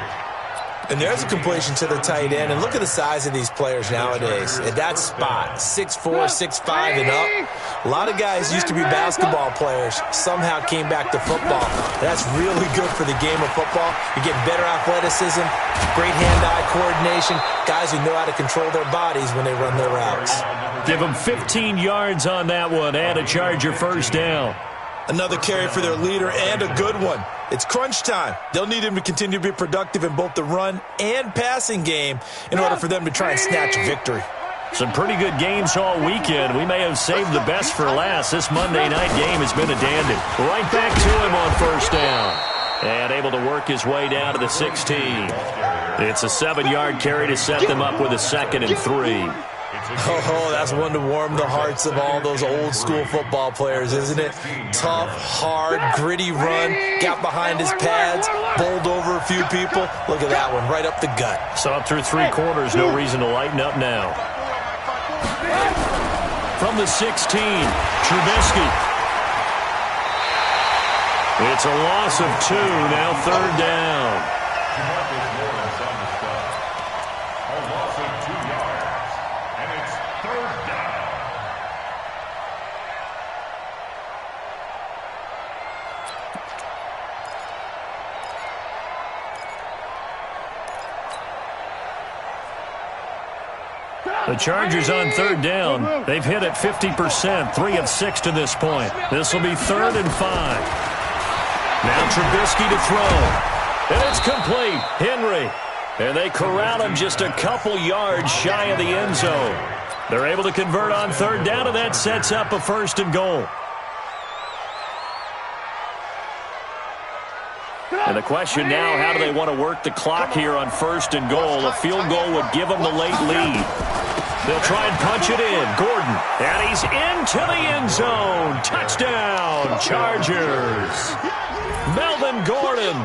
And there's a completion to the tight end. And look at the size of these players nowadays. At that spot, 6'4", 6'5", and up. A lot of guys used to be basketball players, somehow came back to football. That's really good for the game of football. You get better athleticism, great hand-eye coordination, guys who know how to control their bodies when they run their routes. Give them 15 yards on that one and a Charger first down. Another carry for their leader and a good one. It's crunch time. They'll need him to continue to be productive in both the run and passing game in order for them to try and snatch a victory. Some pretty good games all weekend. We may have saved the best for last. This Monday night game has been a dandy. Right back to him on first down. And able to work his way down to the 16. It's a 7-yard carry to set them up with a 2nd and 3. Oh, that's one to warm the hearts of all those old-school football players, isn't it? Tough, hard, gritty run, got behind his pads, bowled over a few people. Look at that one, right up the gut. So up through 3 quarters, no reason to lighten up now. From the 16, Trubisky. It's a loss of 2, now 3rd down. The Chargers on third down. They've hit it 50%, 3 of 6 to this point. This will be 3rd and 5. Now Trubisky to throw. And it's complete. Henry. And they corral him just a couple yards shy of the end zone. They're able to convert on third down, and that sets up a 1st and goal. And the question now, how do they want to work the clock here on 1st and goal? A field goal would give them the late lead. They'll try and punch it in. Gordon, and he's into the end zone. Touchdown, Chargers. Melvin Gordon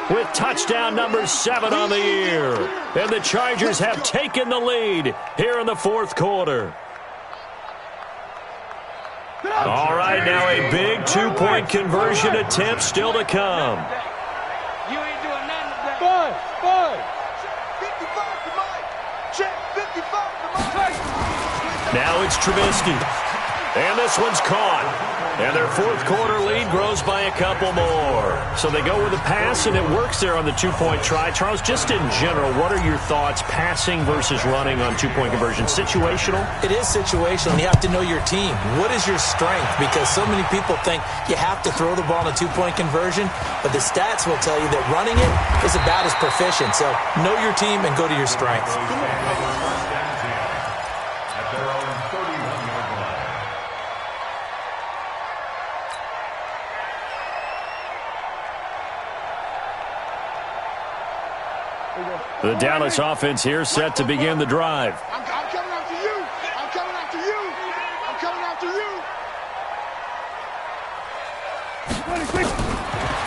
with touchdown number 7 on the year. And the Chargers have taken the lead here in the 4th quarter. All right, now a big 2-point conversion attempt still to come. You ain't doing nothing today. 5. 55 to Mike. Check 55 to Mike. Now it's Trubisky. And this one's caught. And their 4th quarter lead grows by a couple more. So they go with a pass, and it works there on the 2-point try. Charles, just in general, what are your thoughts, passing versus running on 2-point conversion? Situational? It is situational. You have to know your team. What is your strength? Because so many people think you have to throw the ball in a 2-point conversion, but the stats will tell you that running it is about as proficient. So know your team and go to your strength. The Dallas offense here set to begin the drive. I'm coming after you. I'm coming after you. I'm coming after you.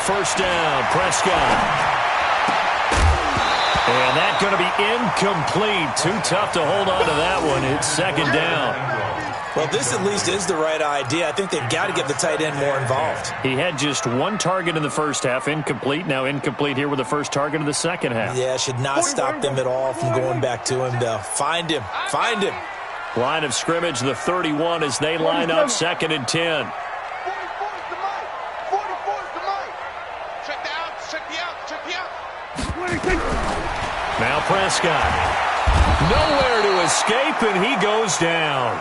1st down, Prescott. And that's going to be incomplete. Too tough to hold on to that one. It's 2nd down. Well, this at least is the right idea. I think they've got to get the tight end more involved. He had just 1 target in the first half, incomplete. Now incomplete here with the first target of the second half. Yeah, should not stop them at all from going back to him, though. Find him. Find him. Line of scrimmage, the 31 as they line up 2nd and 10. 44's to Mike. 44's to Mike. Check the outs. Check the outs. Check the outs. Now Prescott. Nowhere to escape, and he goes down.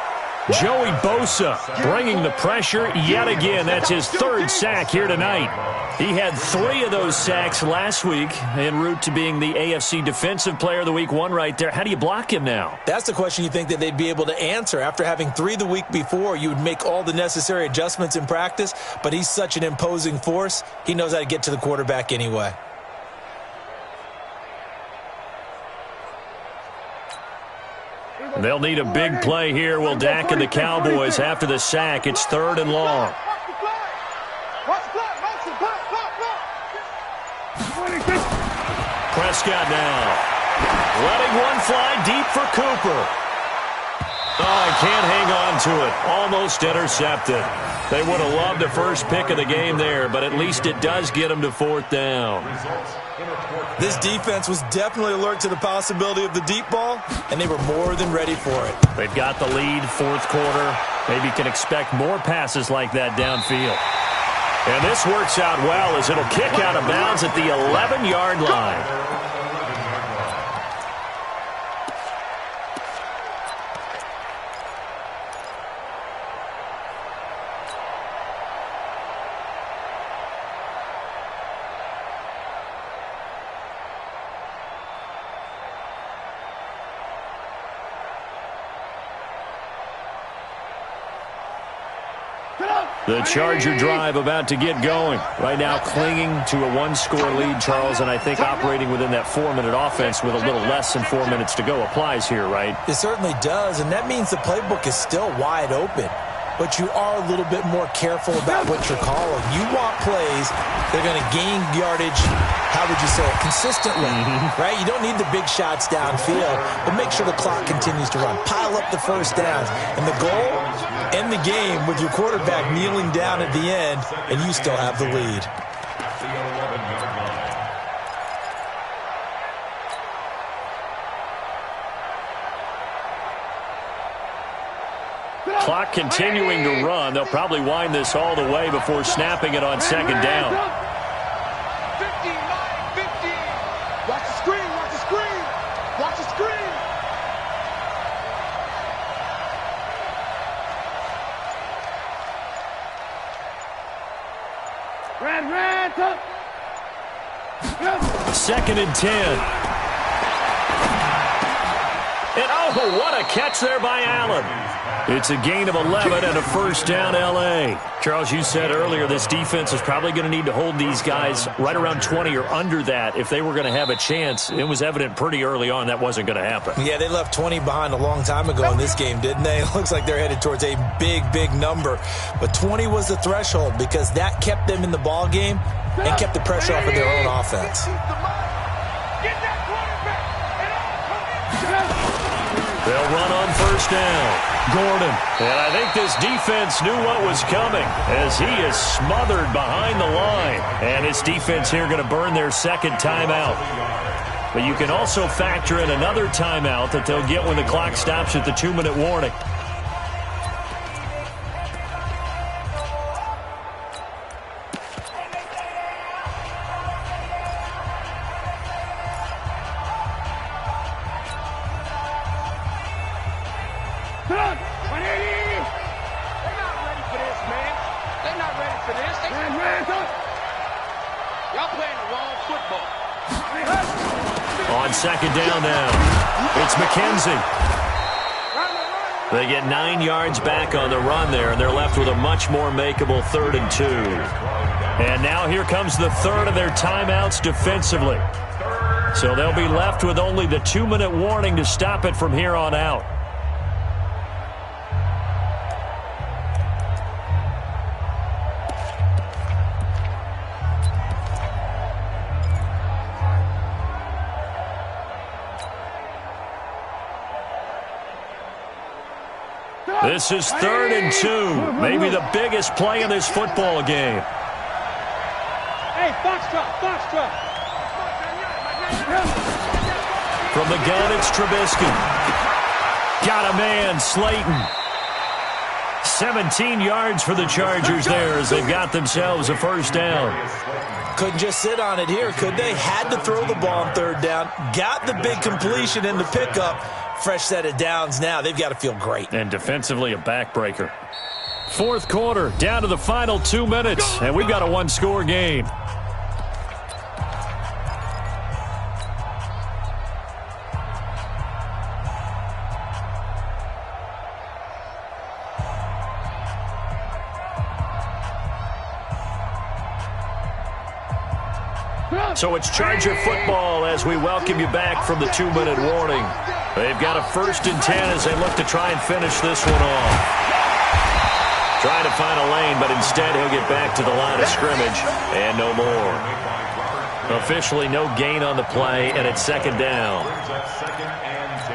Joey Bosa bringing the pressure yet again. That's his 3rd sack here tonight. He had 3 of those sacks last week en route to being the AFC Defensive Player of the Week 1 right there. How do you block him now? That's the question you think that they'd be able to answer. After having 3 the week before, you would make all the necessary adjustments in practice, but he's such an imposing force, he knows how to get to the quarterback anyway. They'll need a big play here, will Dak and the Cowboys after the sack. It's 3rd and long. Prescott now. Letting one fly deep for Cooper. Oh, he can't hang on to it. Almost intercepted. They would have loved the first pick of the game there, but at least it does get them to 4th down. This defense was definitely alert to the possibility of the deep ball, and they were more than ready for it. They've got the lead, 4th quarter. Maybe can expect more passes like that downfield. And this works out well as it'll kick out of bounds at the 11-yard line. The Charger drive about to get going. Right now clinging to a 1-score lead, Charles, and I think operating within that 4-minute offense with a little less than 4 minutes to go applies here, right? It certainly does, and that means the playbook is still wide open. But you are a little bit more careful about what you're calling. You want plays that are going to gain yardage, how would you say it, consistently, right? You don't need the big shots downfield, but make sure the clock continues to run. Pile up the first downs. And the goal, end the game with your quarterback kneeling down at the end, and you still have the lead. Clock continuing to run. They'll probably wind this all the way before snapping it on 2nd down. 50. Watch the screen. Watch the screen. Watch the screen. Red, top. Second and 10. And oh, what a catch there by Allen. It's a gain of 11 and a first down, L.A. Charles, you said earlier this defense is probably going to need to hold these guys right around 20 or under that if they were going to have a chance. It was evident pretty early on that wasn't going to happen. Yeah, they left 20 behind a long time ago in this game, didn't they? It looks like they're headed towards a big, big number. But 20 was the threshold because that kept them in the ball game and kept the pressure off of their own offense. They'll run on first down. Gordon. And I think this defense knew what was coming as he is smothered behind the line. And this defense here going to burn their second timeout. But you can also factor in another timeout that they'll get when the clock stops at the 2-minute warning. On second down now, it's McKenzie. They get 9 yards back on the run there, and they're left with a much more makeable 3rd and 2. And now here comes the third of their timeouts defensively. So they'll be left with only the 2-minute warning to stop it from here on out. This is 3rd and 2, maybe the biggest play in this football game. Hey, foxtrot. From the gun, it's Trubisky. Got a man, Slayton. 17 yards for the Chargers there as they've got themselves a first down. Couldn't just sit on it here, could they? Had to throw the ball on 3rd down. Got the big completion in the pickup. Fresh set of downs now. They've got to feel great. And defensively, a backbreaker. 4th quarter, down to the final 2 minutes, and we've got a 1-score game. So it's Charger football as we welcome you back from the 2-minute warning. They've got a 1st and 10 as they look to try and finish this one off. Trying to find a lane, but instead he'll get back to the line of scrimmage and no more. Officially no gain on the play, and it's 2nd down. Second and 10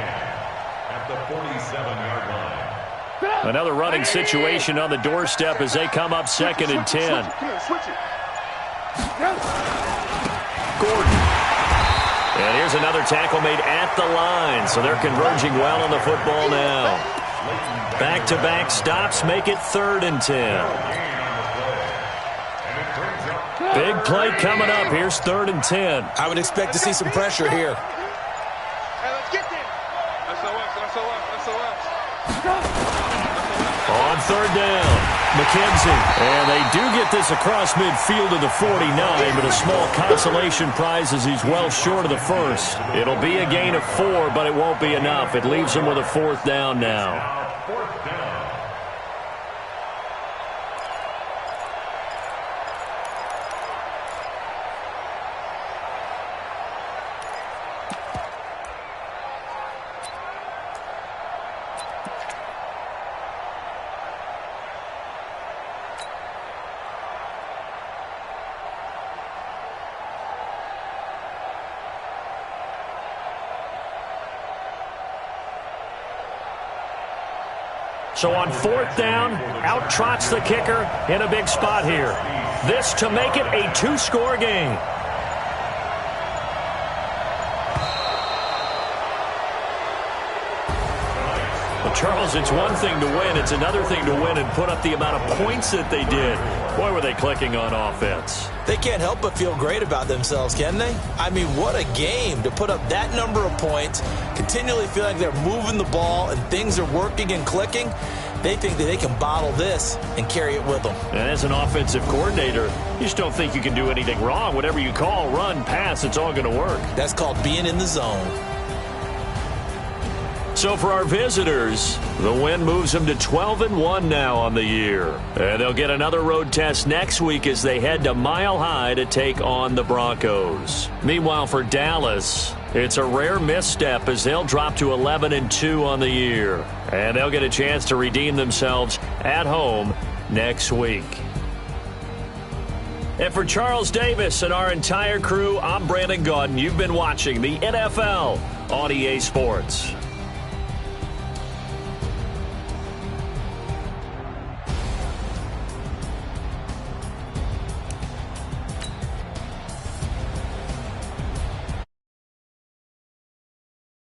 at the 47-yard line. Another running situation on the doorstep as they come up 2nd and 10. Gordon. And here's another tackle made at the line, so they're converging well on the football now. Back-to-back stops make it 3rd and 10. Big play coming up. Here's 3rd and 10. I would expect to see some pressure here. Hey, let's get there. SOS. On 3rd down, McKenzie. And they do get this across midfield to the 49, but a small consolation prize as he's well short of the 1st. It'll be a gain of 4, but it won't be enough. It leaves him with a 4th down now. So on 4th down, out trots the kicker in a big spot here. This to make it a 2-score game. Well, Charles, it's one thing to win. It's another thing to win and put up the amount of points that they did. Boy, were they clicking on offense. They can't help but feel great about themselves, can they? I mean, what a game to put up that number of points, continually feeling like they're moving the ball and things are working and clicking. They think that they can bottle this and carry it with them. And as an offensive coordinator, you just don't think you can do anything wrong. Whatever you call, run, pass, it's all going to work. That's called being in the zone. So for our visitors, the win moves them to 12-1 now on the year. And they'll get another road test next week as they head to Mile High to take on the Broncos. Meanwhile, for Dallas, it's a rare misstep as they'll drop to 11-2 on the year. And they'll get a chance to redeem themselves at home next week. And for Charles Davis and our entire crew, I'm Brandon Gaudin. You've been watching the NFL on EA Sports.